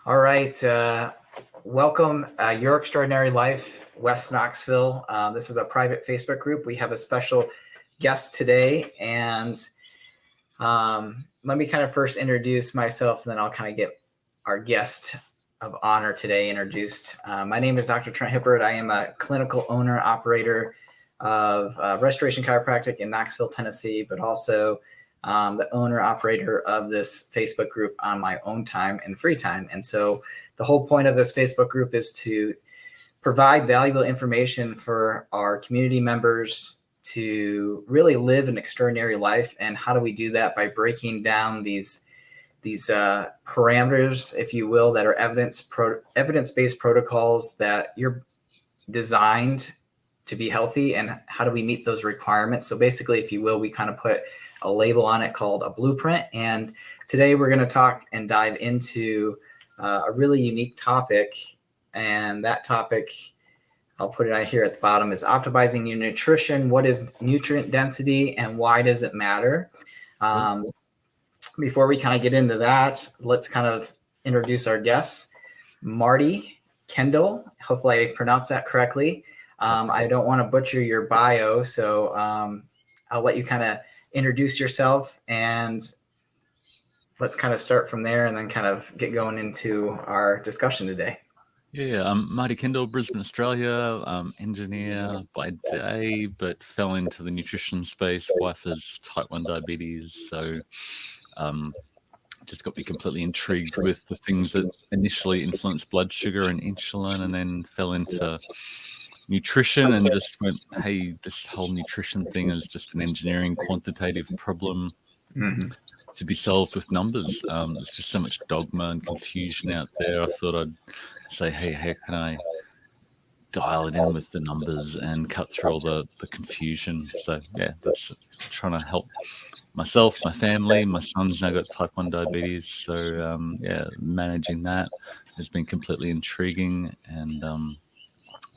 All right. Welcome, Your Extraordinary Life, West Knoxville. This is a private Facebook group. We have a special guest today, and let me kind of first introduce myself, and then I'll kind of get our guest of honor today introduced. My name is Dr. Trent Hippert. I am a clinical owner operator of Restoration Chiropractic in Knoxville, Tennessee, but also the owner operator of this Facebook group on my own time and free time. And so the whole point of this Facebook group is to provide valuable information for our community members to really live an extraordinary life. And how do we do that? By breaking down these parameters, if you will, that are evidence-based protocols that you're designed to be healthy, and how do we meet those requirements? So basically, if you will, we kind of put a label on it called a blueprint. And today we're going to talk and dive into a really unique topic. And that topic, I'll put it out here at the bottom, is optimizing your nutrition. What is nutrient density and why does it matter? Before we kind of get into that, let's kind of introduce our guests. Marty Kendall, hopefully I pronounced that correctly. I don't want to butcher your bio, so I'll let you kind of introduce yourself, and let's kind of start from there and then kind of get going into our discussion today. Yeah, I'm Marty Kendall, Brisbane, Australia. Engineer by day, but fell into the nutrition space. Wife has type 1 diabetes, so just got me completely intrigued with the things that initially influenced blood sugar and insulin, and then fell into nutrition and just went, hey, this whole nutrition thing is just an engineering quantitative problem to be solved with numbers. There's just so much dogma and confusion out there. I thought I'd say, hey, how can I dial it in with the numbers and cut through all the confusion? So yeah, that's trying to help myself, my family. My son's now got type 1 diabetes, so yeah, managing that has been completely intriguing and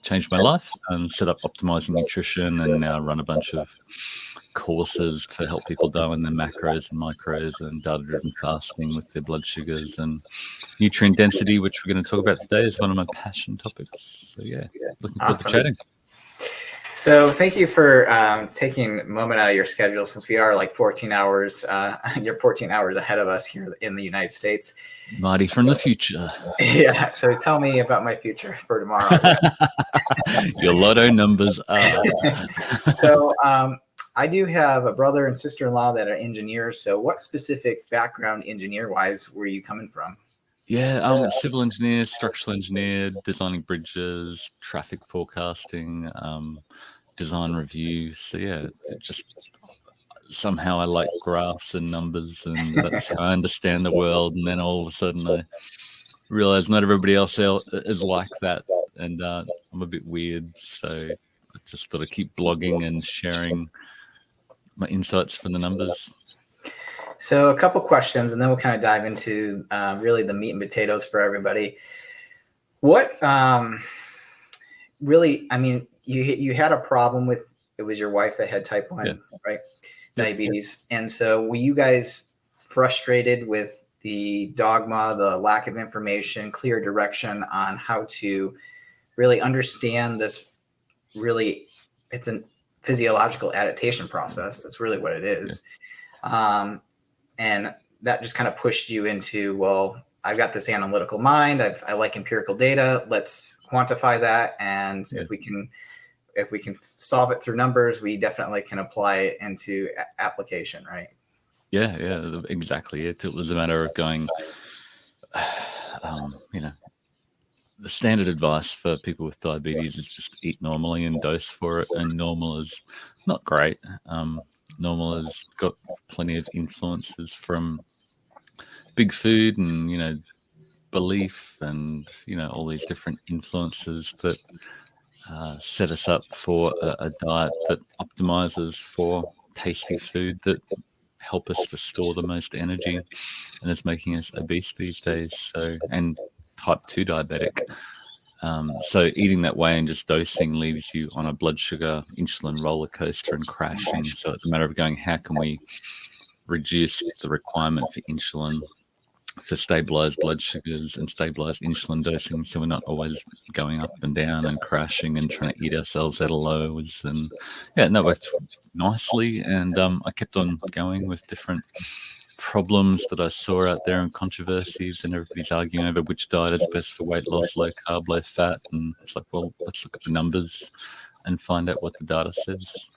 changed my life, and set up Optimizing Nutrition, and now run a bunch of courses to help people dial in their macros and micros and data-driven fasting with their blood sugars, and nutrient density, which we're going to talk about today, is one of my passion topics. So yeah, looking forward to chatting. So thank you for taking a moment out of your schedule, since we are like 14 hours, you're 14 hours ahead of us here in the United States. Marty from the future. Yeah, so tell me about my future for tomorrow. Your lotto numbers are. So I do have a brother and sister-in-law that are engineers. So what specific background engineer-wise were you coming from? Yeah, civil engineer, structural engineer, designing bridges, traffic forecasting, design review. So yeah, just somehow I like graphs and numbers, and that's how I understand the world. And then all of a sudden I realize not everybody else is like that, and I'm a bit weird. So I just thought I'd keep blogging and sharing my insights from the numbers. So a couple questions, and then we'll kind of dive into really the meat and potatoes for everybody. What really, I mean, you had a problem with, it was your wife that had type 1, right? Diabetes. Yeah. And so were you guys frustrated with the dogma, the lack of information, clear direction on how to really understand this? Really, it's a physiological adaptation process. That's really what it is. Yeah. And that just kind of pushed you into, well, I've got this analytical mind. I like empirical data. Let's quantify that. And if we can solve it through numbers, we definitely can apply it into application, right? Yeah, exactly. It was a matter of going, the standard advice for people with diabetes is just eat normally and dose for it. And normal is not great. Normal has got plenty of influences from big food and, belief and, all these different influences that set us up for a diet that optimizes for tasty food that help us to store the most energy, and it's making us obese these days. So, and type 2 diabetic. So eating that way and just dosing leaves you on a blood sugar insulin roller coaster and crashing. So it's a matter of going, how can we reduce the requirement for insulin So stabilized blood sugars and stabilized insulin dosing, so we're not always going up and down and crashing and trying to eat ourselves out of lows. And yeah, that worked nicely. And I kept on going with different problems that I saw out there and controversies, and everybody's arguing over which diet is best for weight loss, low carb, low fat. And it's like, well, let's look at the numbers and find out what the data says.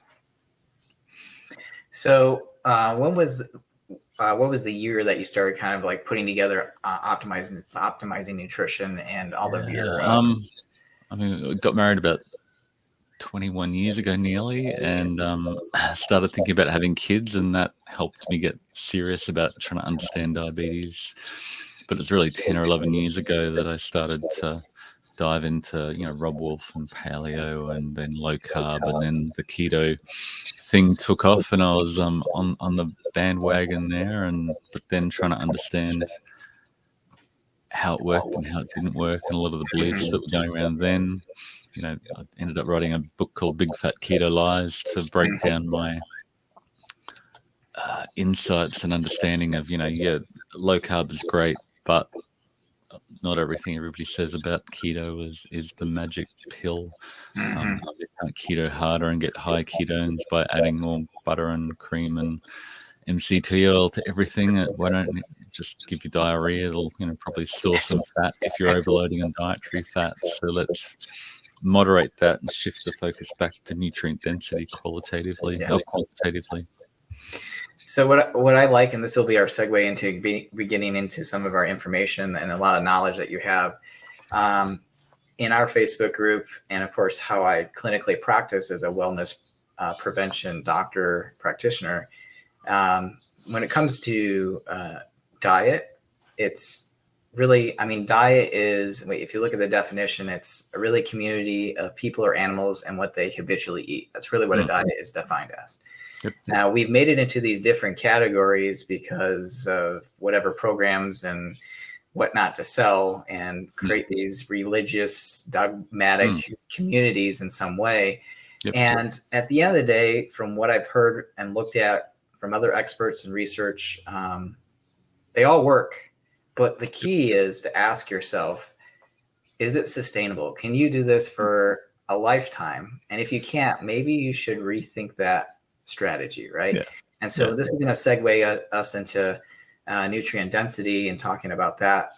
So what was the year that you started kind of like putting together optimizing nutrition and all of your I mean, I got married about 21 years ago nearly, and started thinking about having kids, and that helped me get serious about trying to understand diabetes. But it's really 10 or 11 years ago that I started to dive into, Rob Wolf and paleo and then low carb, and then the keto thing took off, and I was on the bandwagon there, but then trying to understand how it worked and how it didn't work, and a lot of the beliefs that were going around then. I ended up writing a book called Big Fat Keto Lies to break down my insights and understanding of, low carb is great, but not everything everybody says about keto is the magic pill. You can't keto harder and get high ketones by adding more butter and cream and MCT oil to everything. Why don't it just give you diarrhea? It'll probably store some fat if you're overloading on dietary fats. So let's moderate that and shift the focus back to nutrient density qualitatively or quantitatively. So what I like, and this will be our segue into beginning into some of our information and a lot of knowledge that you have in our Facebook group, and of course how I clinically practice as a wellness prevention doctor practitioner. When it comes to diet, it's really, diet is, if you look at the definition, it's a really community of people or animals and what they habitually eat. That's really what a diet is defined as. Yep. Now, we've made it into these different categories because of whatever programs and whatnot to sell and create these religious, dogmatic communities in some way. Yep. And at the end of the day, from what I've heard and looked at from other experts and research, they all work. But the key is to ask yourself, is it sustainable? Can you do this for a lifetime? And if you can't, maybe you should rethink that strategy, right? Yeah. And so this is going to segue us into nutrient density and talking about that,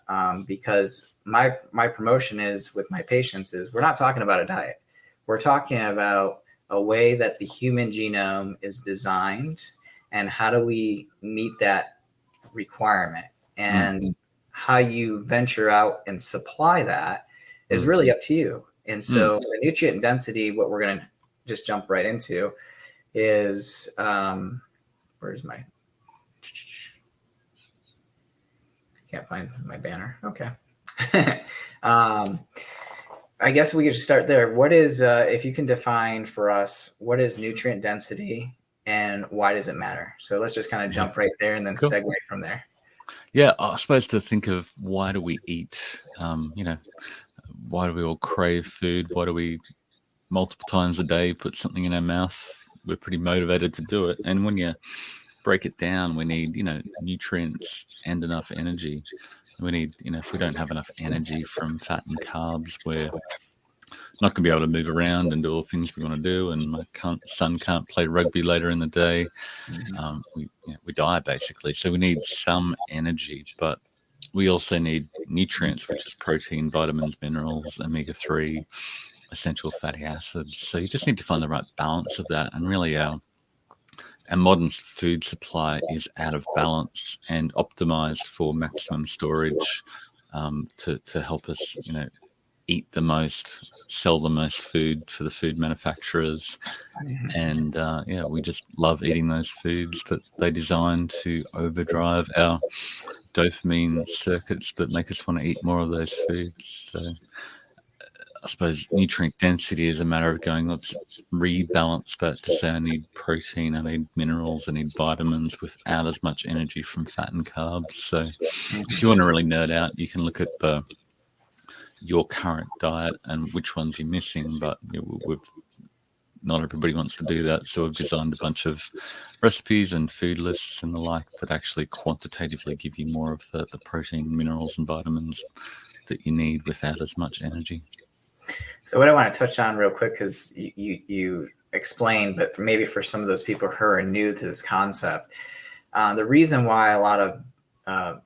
because my promotion is with my patients is we're not talking about a diet. We're talking about a way that the human genome is designed and how do we meet that requirement, and how you venture out and supply that is really up to you. And so the nutrient density, what we're going to just jump right into is, where's my, can't find my banner. Okay. I guess we could just start there. What is, if you can define for us, what is nutrient density and why does it matter? So let's just kind of jump right there and then segue from there. Yeah, I suppose to think of why do we eat? Why do we all crave food? Why do we multiple times a day put something in our mouth? We're pretty motivated to do it. And when you break it down, we need, nutrients and enough energy. We need, if we don't have enough energy from fat and carbs, we're not going to be able to move around and do all the things we want to do. And my son can't play rugby later in the day. We die basically. So we need some energy, but we also need nutrients, which is protein, vitamins, minerals, omega-3, essential fatty acids. So you just need to find the right balance of that. And really our modern food supply is out of balance and optimized for maximum storage, to help us, eat the most, sell the most food for the food manufacturers. And we just love eating those foods that they design to overdrive our dopamine circuits that make us want to eat more of those foods. So I suppose nutrient density is a matter of going, let's rebalance that to say I need protein, I need minerals, I need vitamins without as much energy from fat and carbs. So if you want to really nerd out, you can look at your current diet and which ones you're missing. But we've not everybody wants to do that. So we've designed a bunch of recipes and food lists and the like that actually quantitatively give you more of the protein, minerals, and vitamins that you need without as much energy. So what I want to touch on real quick, because you explained, but maybe for some of those people who are new to this concept, the reason why a lot of,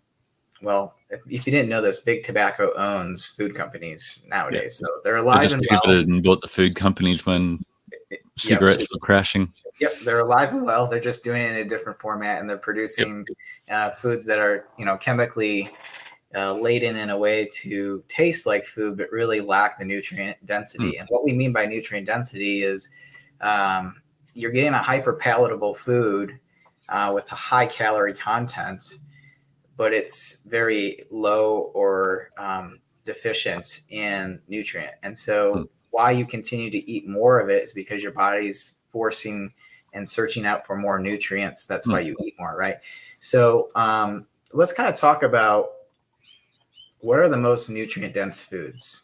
well, if you didn't know this, big tobacco owns food companies nowadays. So they're alive and well. Pivoted and bought the food companies when cigarettes were crashing. Yep, they're alive and well. They're just doing it in a different format, and they're producing foods that are, chemically laden in a way to taste like food, but really lack the nutrient density. And what we mean by nutrient density is you're getting a hyper palatable food with a high calorie content, but it's very low or deficient in nutrient. And so why you continue to eat more of it is because your body's forcing and searching out for more nutrients. That's why you eat more, right? So let's kind of talk about what are the most nutrient dense foods?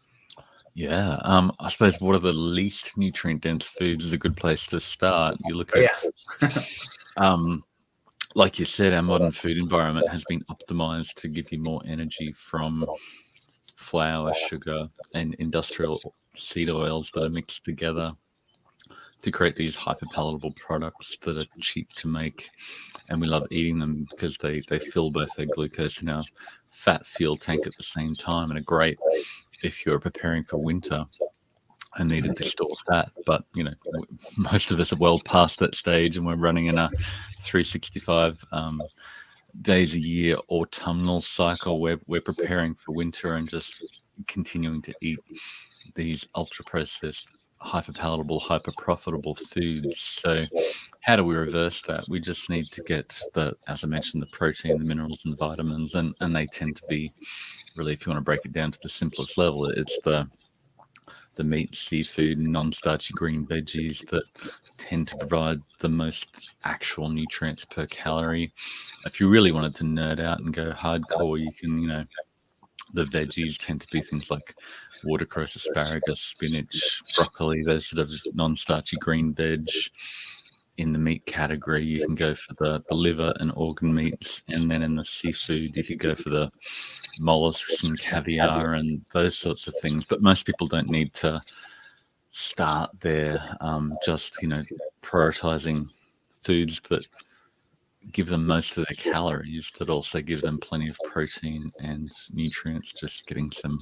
Yeah, I suppose what are the least nutrient dense foods is a good place to start. You look at, like you said, our modern food environment has been optimized to give you more energy from flour, sugar, and industrial seed oils that are mixed together to create these hyper palatable products that are cheap to make. And we love eating them because they fill both their glucose and our fat fuel tank at the same time, and are great if you're preparing for winter and needed to store fat. But most of us are well past that stage, and we're running in a 365 days a year autumnal cycle where we're preparing for winter and just continuing to eat these ultra processed, hyper palatable, hyper profitable foods. So how do we reverse that? We just need to get as I mentioned, the protein, the minerals, and the vitamins, and they tend to be really, if you want to break it down to the simplest level, it's the meat, seafood, and non-starchy green veggies that tend to provide the most actual nutrients per calorie. If you really wanted to nerd out and go hardcore, you can, the veggies tend to be things like watercress, asparagus, spinach, broccoli, those sort of non-starchy green veg. In the meat category, you can go for the liver and organ meats, and then in the seafood, you could go for the mollusks and caviar and those sorts of things. But most people don't need to start there. Just prioritizing foods that give them most of their calories, that also give them plenty of protein and nutrients. Just getting some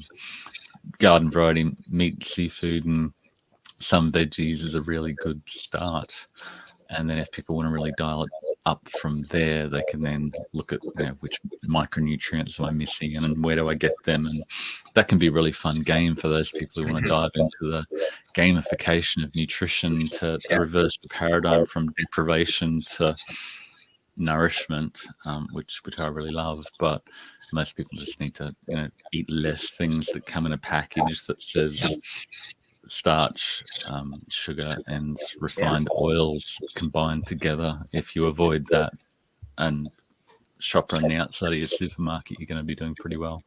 garden variety meat, seafood, and some veggies is a really good start. And then if people want to really dial it up from there, they can then look at which micronutrients am I missing and where do I get them. And that can be a really fun game for those people who want to dive into the gamification of nutrition to reverse the paradigm from deprivation to nourishment, which I really love. But most people just need to eat less things that come in a package that says starch, sugar, and refined oils combined together. If you avoid that and shop around the outside of your supermarket, you're going to be doing pretty well.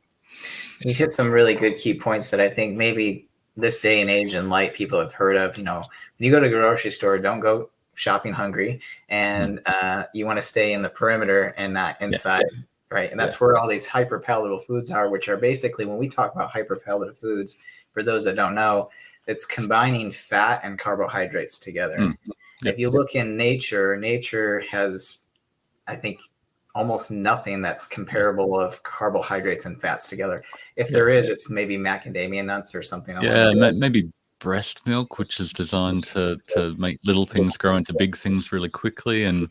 You hit some really good key points that I think maybe this day and age in light people have heard of. When you go to a grocery store, don't go shopping hungry, and you want to stay in the perimeter and not inside, right? And that's where all these hyper palatable foods are, which are basically, when we talk about hyper palatable foods, for those that don't know, it's combining fat and carbohydrates together. If you look in nature has, I think, almost nothing that's comparable of carbohydrates and fats together. If there is, it's maybe macadamia nuts or something. Maybe breast milk, which is designed to make little things grow into big things really quickly, and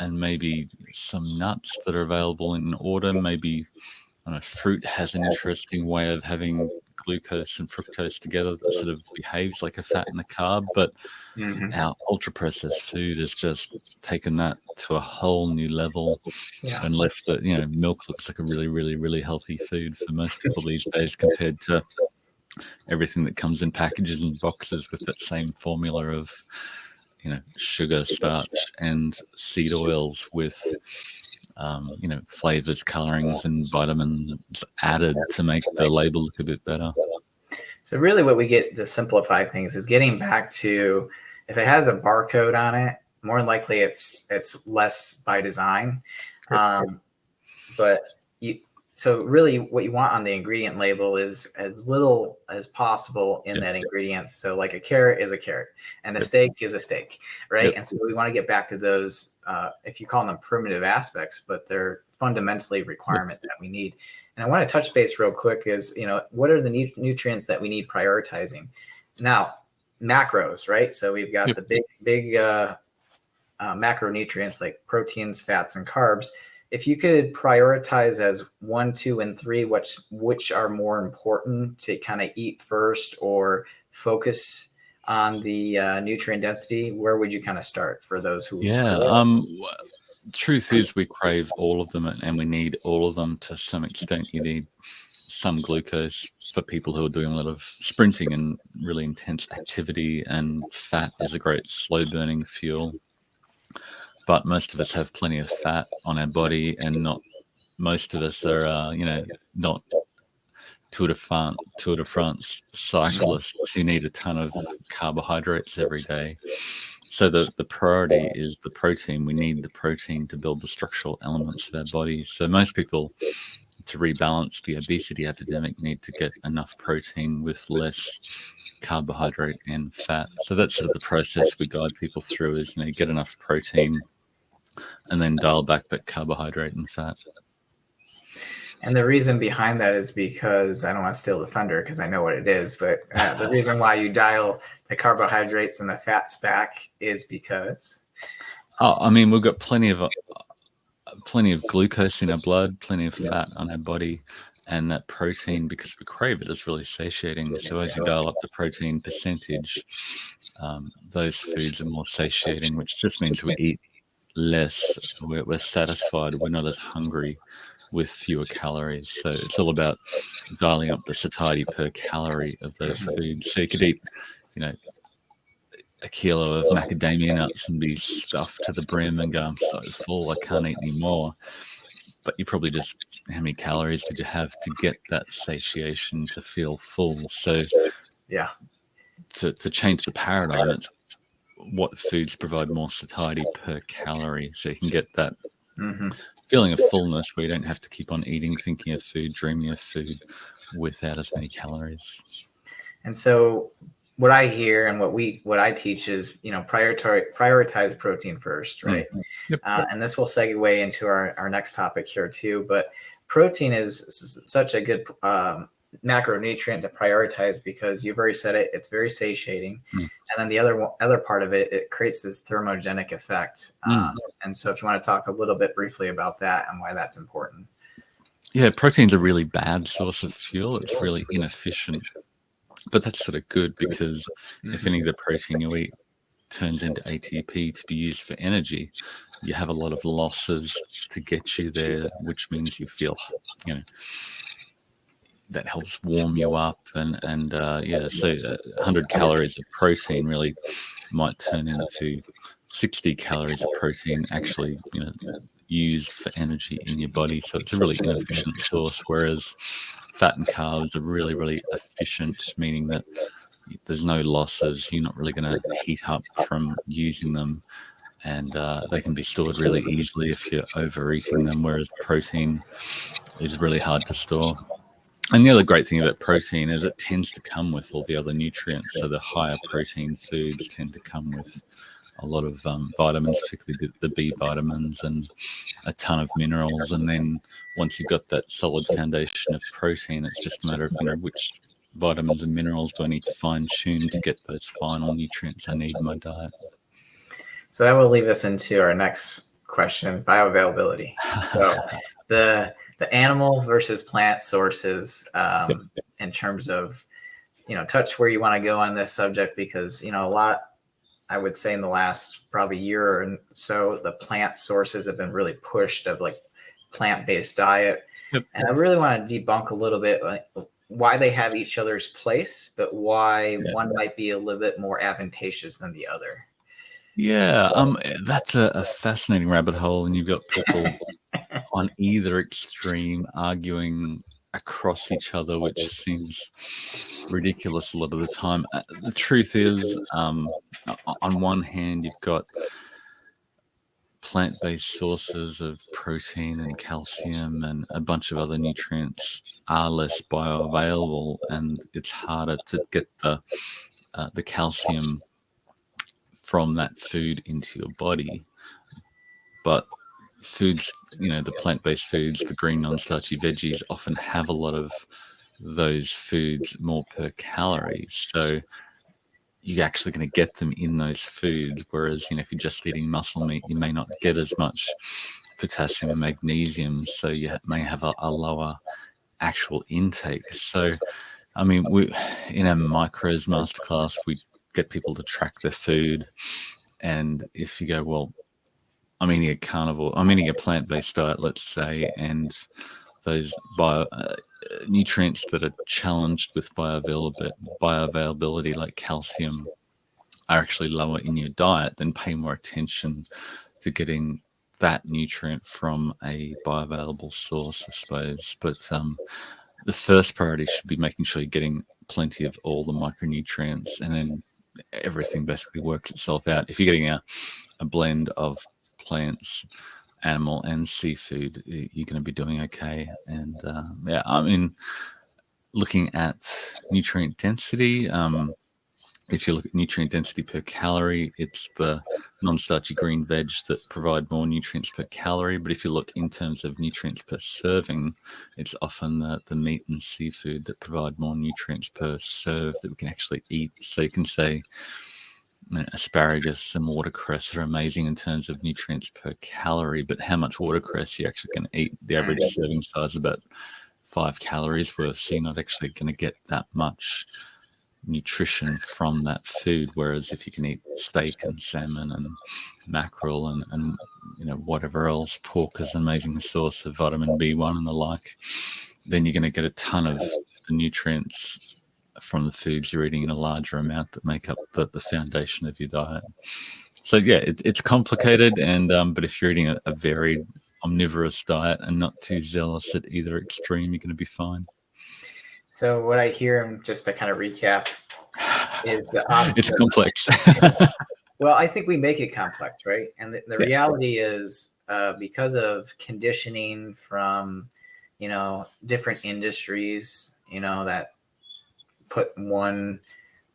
maybe some nuts that are available in order. Maybe fruit has an interesting way of having glucose and fructose together that sort of behaves like a fat and a carb. But our ultra processed food has just taken that to a whole new level and left that milk looks like a really, really, really healthy food for most people these days, compared to everything that comes in packages and boxes with that same formula of sugar, starch, and seed oils with flavors, colorings, and vitamins added to make the label look a bit better. So really what we get to simplify things is getting back to If it has a barcode on it, more than likely it's less by design. But so really what you want on the ingredient label is as little as possible in that ingredient. So like a carrot is a carrot and a steak is a steak, right? And so we want to get back to those, if you call them primitive aspects, but they're fundamentally requirements that we need. And I want to touch base real quick is, what are the nutrients that we need prioritizing? Now, macros, right? So we've got the big macronutrients like proteins, fats, and carbs. If you could prioritize as 1, 2, and 3, which are more important to kind of eat first or focus on the nutrient density, where would you kind of start for those who? Truth is we crave all of them and we need all of them to some extent. You need some glucose for people who are doing a lot of sprinting and really intense activity, and fat is a great slow burning fuel. But most of us have plenty of fat on our body, and not most of us are, not Tour de France cyclists who need a ton of carbohydrates every day. So the priority is the protein. We need the protein to build the structural elements of our body. So most people, to rebalance the obesity epidemic, need to get enough protein with less carbohydrate and fat. So that's sort of the process we guide people through is, get enough protein and then dial back that carbohydrate and fat. And the reason behind that is because I don't want to steal the thunder because I know what it is, but the reason why you dial the carbohydrates and the fats back is because. We've got plenty of glucose in our blood, plenty of fat on our body, and that protein, because we crave it, is really satiating. So as you dial up the protein percentage, those foods are more satiating, which just means we eat less. We're satisfied. We're not as hungry with fewer calories. So it's all about dialing up the satiety per calorie of those foods. So you could eat, a kilo of macadamia nuts and be stuffed to the brim and go, I'm so full, I can't eat anymore. But you probably just, how many calories did you have to get that satiation to feel full? So to change the paradigm, it's what foods provide more satiety per calorie, so you can get that feeling of fullness where you don't have to keep on eating, thinking of food, dreaming of food without as many calories. And so what I hear and what I teach is, prioritize protein first, right? And this will segue into our next topic here too. But protein is such a good macronutrient to prioritize because you've already said it. It's very satiating, and then the other part of it creates this thermogenic effect. And so, if you want to talk a little bit briefly about that and why that's important. Yeah, protein's a really bad source of fuel. It's really inefficient. But that's sort of good because if any of the protein you eat turns into ATP to be used for energy, you have a lot of losses to get you there, which means you feel, that helps warm you up. So 100 calories of protein really might turn into 60 calories of protein actually, used for energy in your body. So it's a really inefficient source, whereas fat and carbs are really, really efficient, meaning that there's no losses. You're not really going to heat up from using them, and they can be stored really easily if you're overeating them, whereas protein is really hard to store. And the other great thing about protein is it tends to come with all the other nutrients. So the higher protein foods tend to come with a lot of vitamins, particularly the B vitamins, and a ton of minerals. And then once you've got that solid foundation of protein, it's just a matter of which vitamins and minerals do I need to fine tune to get those final nutrients I need in my diet. So that will lead us into our next question: bioavailability. So the animal versus plant sources in terms of touch where you want to go on this subject, because a lot, I would say in the last probably year or so, the plant sources have been really pushed of like plant-based diet. And I really want to debunk a little bit why they have each other's place, but why one might be a little bit more advantageous than the other. Yeah, that's a fascinating rabbit hole, and you've got people on either extreme arguing across each other, which seems ridiculous a lot of the time. The truth is, on one hand, you've got plant-based sources of protein and calcium and a bunch of other nutrients are less bioavailable, and it's harder to get the calcium from that food into your body. But foods, the plant-based foods, the green non-starchy veggies often have a lot of those foods more per calorie. So you're actually going to get them in those foods. Whereas, if you're just eating muscle meat, you may not get as much potassium and magnesium. So you may have a lower actual intake. So, I mean, in a macros masterclass, we get people to track their food. And if you go, well, I'm eating a carnivore, I'm eating a plant-based diet, let's say, and those nutrients that are challenged with bioavailability, like calcium, are actually lower in your diet, then pay more attention to getting that nutrient from a bioavailable source, I suppose. But the first priority should be making sure you're getting plenty of all the micronutrients, and then everything basically works itself out. If you're getting a blend of plants, animal, and seafood, you're going to be doing okay. And yeah, I mean, looking at nutrient density, if you look at nutrient density per calorie, it's the non-starchy green veg that provide more nutrients per calorie. But if you look in terms of nutrients per serving, it's often the meat and seafood that provide more nutrients per serve that we can actually eat. So you can say asparagus and watercress are amazing in terms of nutrients per calorie, but how much watercress you're actually going to eat? The average serving size is about 5 calories worth, so you're not actually going to get that much nutrition from that food. Whereas if you can eat steak and salmon and mackerel and whatever else, pork is an amazing source of vitamin B1 and the like, then you're going to get a ton of the nutrients from the foods you're eating in a larger amount that make up the foundation of your diet. So yeah, it's complicated, and but if you're eating a varied omnivorous diet and not too zealous at either extreme, you're going to be fine. So what I hear, and just to kind of recap, is it's complex. Well, I think we make it complex, right? And the reality is, because of conditioning from, different industries, that put one,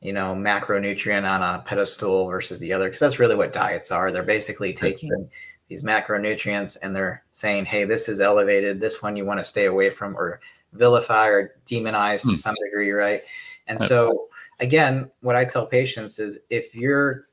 macronutrient on a pedestal versus the other, because that's really what diets are. They're basically taking these macronutrients and they're saying, hey, this is elevated. This one you want to stay away from, or vilify or demonize to some degree, right? And so, again, what I tell patients is, if you're,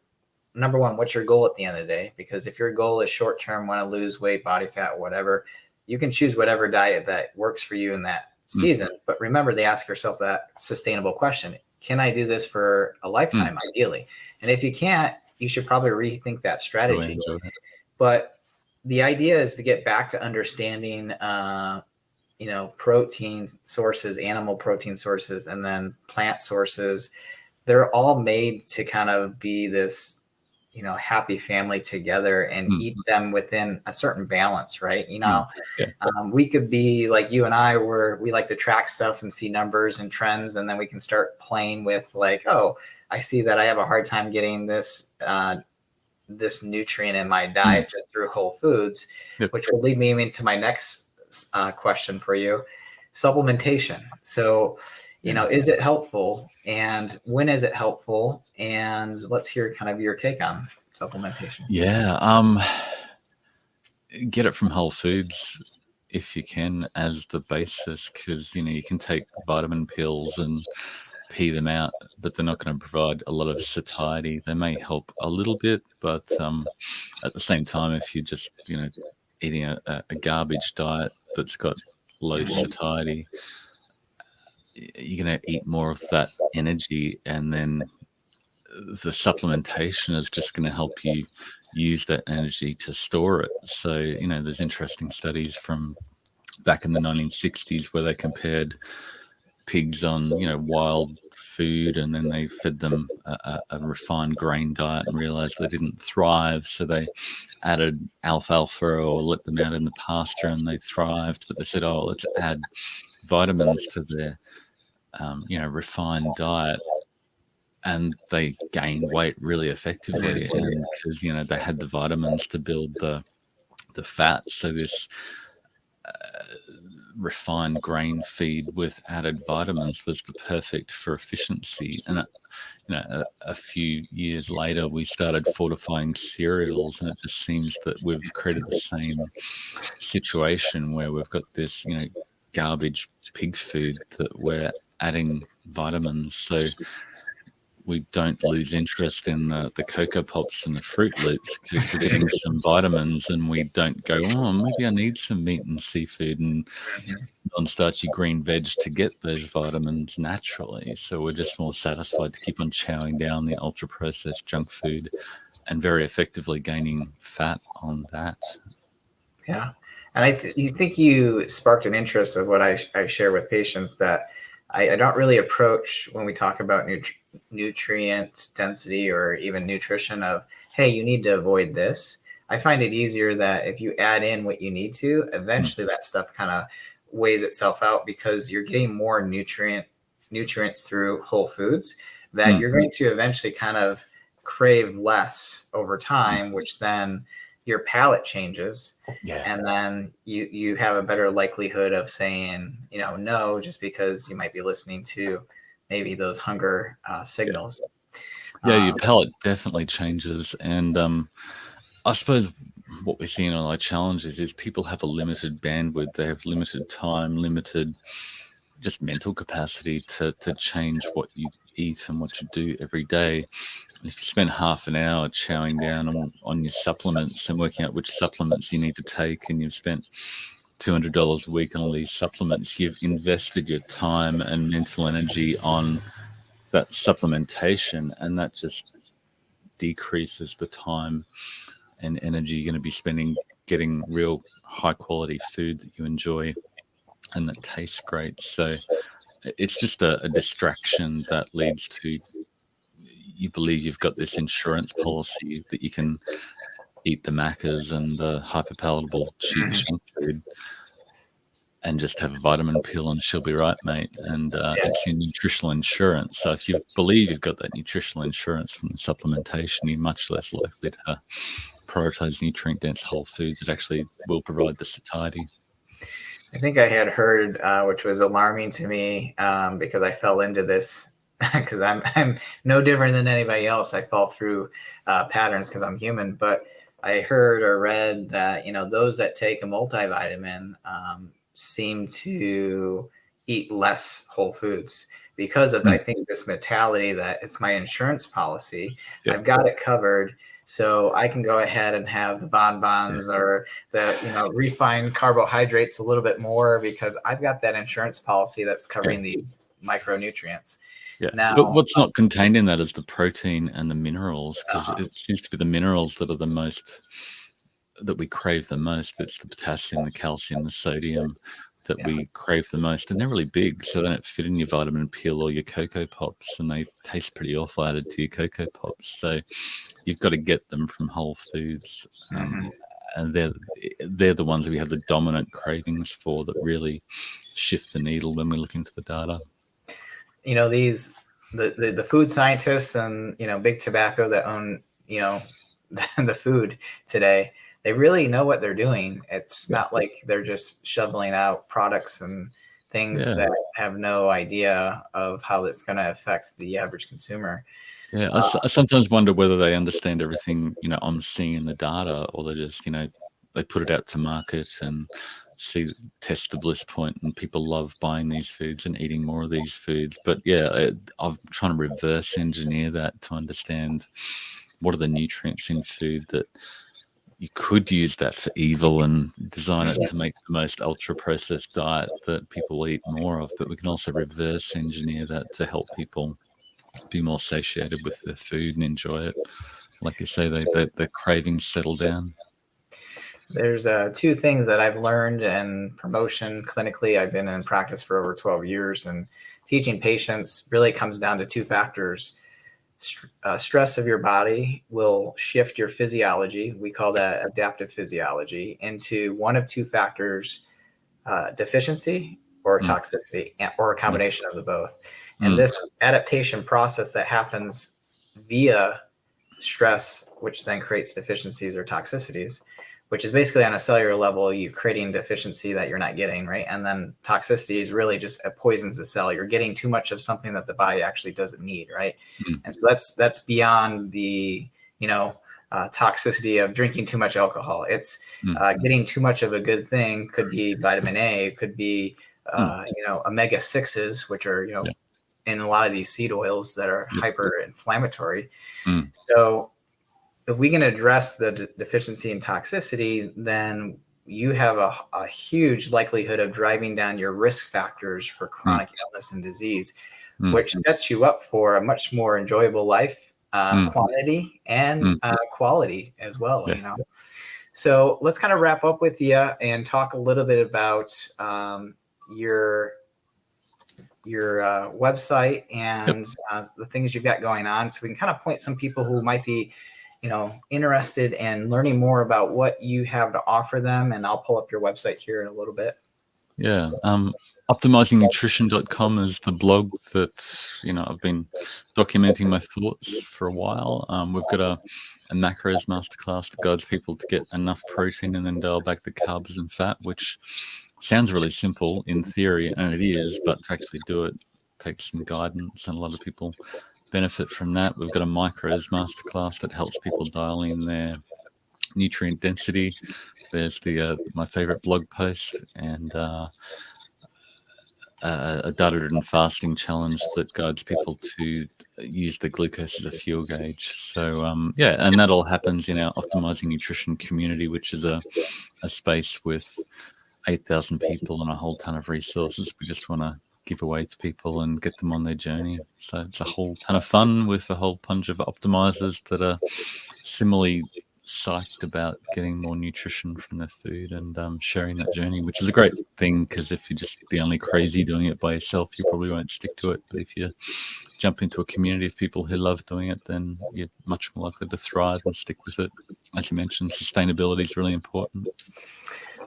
number one, what's your goal at the end of the day? Because if your goal is short term, want to lose weight, body fat, whatever, you can choose whatever diet that works for you in that season. But remember, they ask yourself that sustainable question: can I do this for a lifetime, ideally? And if you can't, you should probably rethink that strategy. But the idea is to get back to understanding, protein sources, animal protein sources, and then plant sources. They're all made to kind of be this, happy family together, and eat them within a certain balance, right? We could be like you and I, where we like to track stuff and see numbers and trends, and then we can start playing with, like, oh, I see that I have a hard time getting this this nutrient in my diet just through whole foods, which will lead me into my next question for you: supplementation. So, is it helpful, and when is it helpful? And let's hear kind of your take on supplementation. Get it from whole foods if you can as the basis, because you can take vitamin pills and pee them out, but they're not going to provide a lot of satiety. They may help a little bit, but at the same time, if you're just eating a garbage diet that's got low satiety, you're going to eat more of that energy, and then the supplementation is just going to help you use that energy to store it. So, there's interesting studies from back in the 1960s where they compared pigs on, wild food, and then they fed them a refined grain diet and realized they didn't thrive. So they added alfalfa or let them out in the pasture and they thrived. But they said, oh, let's add vitamins to their, refined diet, and they gained weight really effectively, and because they had the vitamins to build the fat. So this refined grain feed with added vitamins was the perfect for efficiency. And a few years later, we started fortifying cereals, and it just seems that we've created the same situation where we've got this, garbage pig food that we're adding vitamins. So we don't lose interest in the Cocoa Pops and the Fruit Loops because we're getting some vitamins, and we don't go, oh, maybe I need some meat and seafood and non-starchy green veg to get those vitamins naturally. So we're just more satisfied to keep on chowing down the ultra-processed junk food and very effectively gaining fat on that. Yeah. And I think you sparked an interest of what I share with patients, that I don't really approach when we talk about nutrient density or even nutrition of, hey, you need to avoid this. I find it easier that if you add in what you need to, eventually that stuff kind of weighs itself out, because you're getting more nutrients through whole foods that you're going to eventually kind of crave less over time, which then your palate changes. Yeah. And then you have a better likelihood of saying, no, just because you might be listening to maybe those hunger signals. Yeah, your palate definitely changes. And I suppose what we're seeing on our challenges is people have a limited bandwidth. They have limited time, limited just mental capacity to change what you eat and what you do every day. If you spend half an hour chowing down on your supplements and working out which supplements you need to take, and you've spent $200 a week on all these supplements, you've invested your time and mental energy on that supplementation, and that just decreases the time and energy you're going to be spending getting real high quality food that you enjoy and that tastes great. So it's just a distraction that leads to, you believe you've got this insurance policy that you can eat the Maccas and the hyperpalatable cheap junk food and just have a vitamin pill and she'll be right, mate. And it's your nutritional insurance. So if you believe you've got that nutritional insurance from the supplementation, you're much less likely to prioritize nutrient-dense whole foods that actually will provide the satiety. I think I had heard, which was alarming to me, because I fell into this because I'm no different than anybody else. I fall through patterns because I'm human. But I heard or read that those that take a multivitamin seem to eat less whole foods because of I think this mentality that it's my insurance policy. Yeah. I've got it covered. So I can go ahead and have the bonbons or the refined carbohydrates a little bit more because I've got that insurance policy that's covering these micronutrients. Yeah. Now, but what's not contained in that is the protein and the minerals, because it seems to be the minerals that are the most, that we crave the most. It's the potassium, the calcium, the sodium that we crave the most, and they're really big, so they don't fit in your vitamin pill or your Cocoa Pops, and they taste pretty awful added to your Cocoa Pops. So you've got to get them from whole foods, and they're the ones that we have the dominant cravings for, that really shift the needle when we look into the data. These the food scientists and big tobacco that own the food today, they really know what they're doing. It's not like they're just shoveling out products and things that have no idea of how it's going to affect the average consumer. Yeah, I sometimes wonder whether they understand everything I'm seeing in the data, or they just they put it out to market and test the bliss point, and people love buying these foods and eating more of these foods. But I'm trying to reverse engineer that to understand what are the nutrients in food that you could use that for evil and design it to make the most ultra processed diet that people eat more of. But we can also reverse engineer that to help people be more satiated with their food and enjoy it. Like you say, their cravings settle down. There's two things that I've learned in promotion clinically. I've been in practice for over 12 years, and teaching patients really comes down to two factors. Stress of your body will shift your physiology. We call that adaptive physiology into one of two factors, deficiency or toxicity, or a combination of the both. And this adaptation process that happens via stress, which then creates deficiencies or toxicities, which is basically on a cellular level, you're creating deficiency that you're not getting, right? And then toxicity is really just it poisons the cell. You're getting too much of something that the body actually doesn't need, right? And so that's beyond the, toxicity of drinking too much alcohol. It's getting too much of a good thing. Could be vitamin A, could be omega-6s, which are in a lot of these seed oils that are hyper-inflammatory. So if we can address the deficiency and toxicity, then you have a huge likelihood of driving down your risk factors for chronic illness and disease, which sets you up for a much more enjoyable life, quantity and quality as well. So let's kind of wrap up with you and talk a little bit about your website and the things you've got going on, so we can kind of point some people who might be interested in learning more about what you have to offer them. And I'll pull up your website here in a little bit. Yeah. Optimizingnutrition.com is the blog that, I've been documenting my thoughts for a while. We've got a macros masterclass that guides people to get enough protein and then dial back the carbs and fat, which sounds really simple in theory, and it is, but to actually do it takes some guidance, and a lot of people benefit from that. We've got a micros masterclass that helps people dial in their nutrient density. There's my favorite blog post, and a data-driven fasting challenge that guides people to use the glucose as a fuel gauge. So and that all happens in our Optimizing Nutrition community, which is a space with 8,000 people and a whole ton of resources we just want to give away to people and get them on their journey. So it's a whole ton of fun with a whole bunch of optimizers that are similarly psyched about getting more nutrition from their food and sharing that journey, which is a great thing, because if you're just the only crazy doing it by yourself, you probably won't stick to it. But if you jump into a community of people who love doing it, then you're much more likely to thrive and stick with it. As you mentioned, sustainability is really important.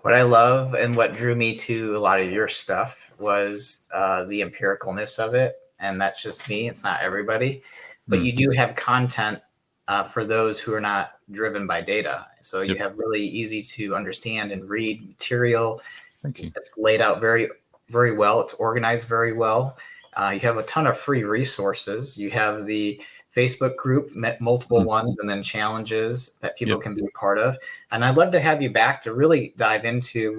What I love and what drew me to a lot of your stuff was the empiricalness of it. And that's just me. It's not everybody. But you do have content for those who are not driven by data. So you have really easy to understand and read material. Thank you. It's laid out very, very well. It's organized very well. You have a ton of free resources. You have the Facebook group, multiple ones, and then challenges that people can be a part of. And I'd love to have you back to really dive into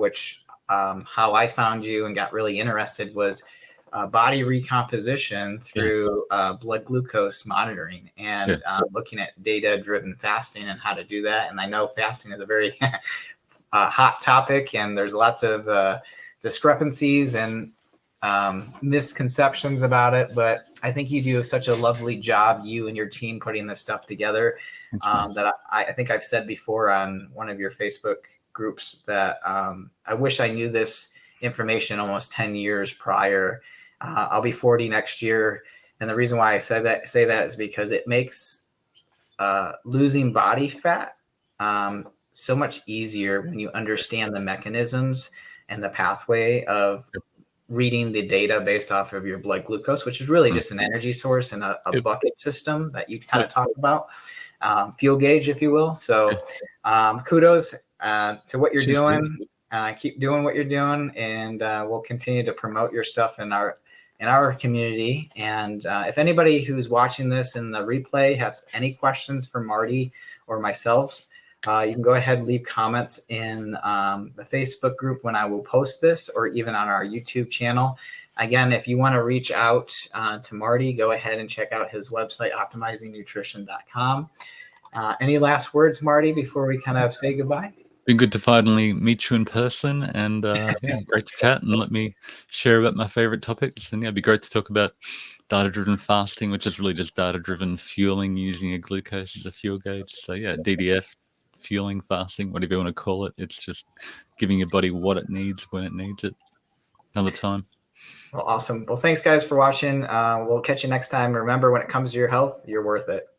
how I found you and got really interested was body recomposition through blood glucose monitoring and looking at data-driven fasting and how to do that. And I know fasting is a very hot topic, and there's lots of discrepancies and misconceptions about it, but I think you do such a lovely job, you and your team, putting this stuff together. That I think I've said before on one of your Facebook groups that I wish I knew this information almost 10 years prior. I'll be 40 next year, and the reason why I say that is because it makes losing body fat so much easier when you understand the mechanisms and the pathway of reading the data based off of your blood glucose, which is really just an energy source and a bucket system that you kind of talk about, fuel gauge, if you will. So kudos to what you're doing. Keep doing what you're doing, and we'll continue to promote your stuff in our community. And if anybody who's watching this in the replay has any questions for Marty or myself, you can go ahead and leave comments in the Facebook group when I will post this, or even on our YouTube channel. Again, if you want to reach out to Marty, go ahead and check out his website, optimizingnutrition.com. Any last words, Marty, before we kind of say goodbye? Been good to finally meet you in person, and great to chat and let me share about my favorite topics. And it'd be great to talk about data-driven fasting, which is really just data-driven fueling using a glucose as a fuel gauge. So DDF, fueling, fasting, whatever you want to call it. It's just giving your body what it needs when it needs it. Another time. Well, awesome. Well, thanks guys for watching. We'll catch you next time. Remember, when it comes to your health, you're worth it.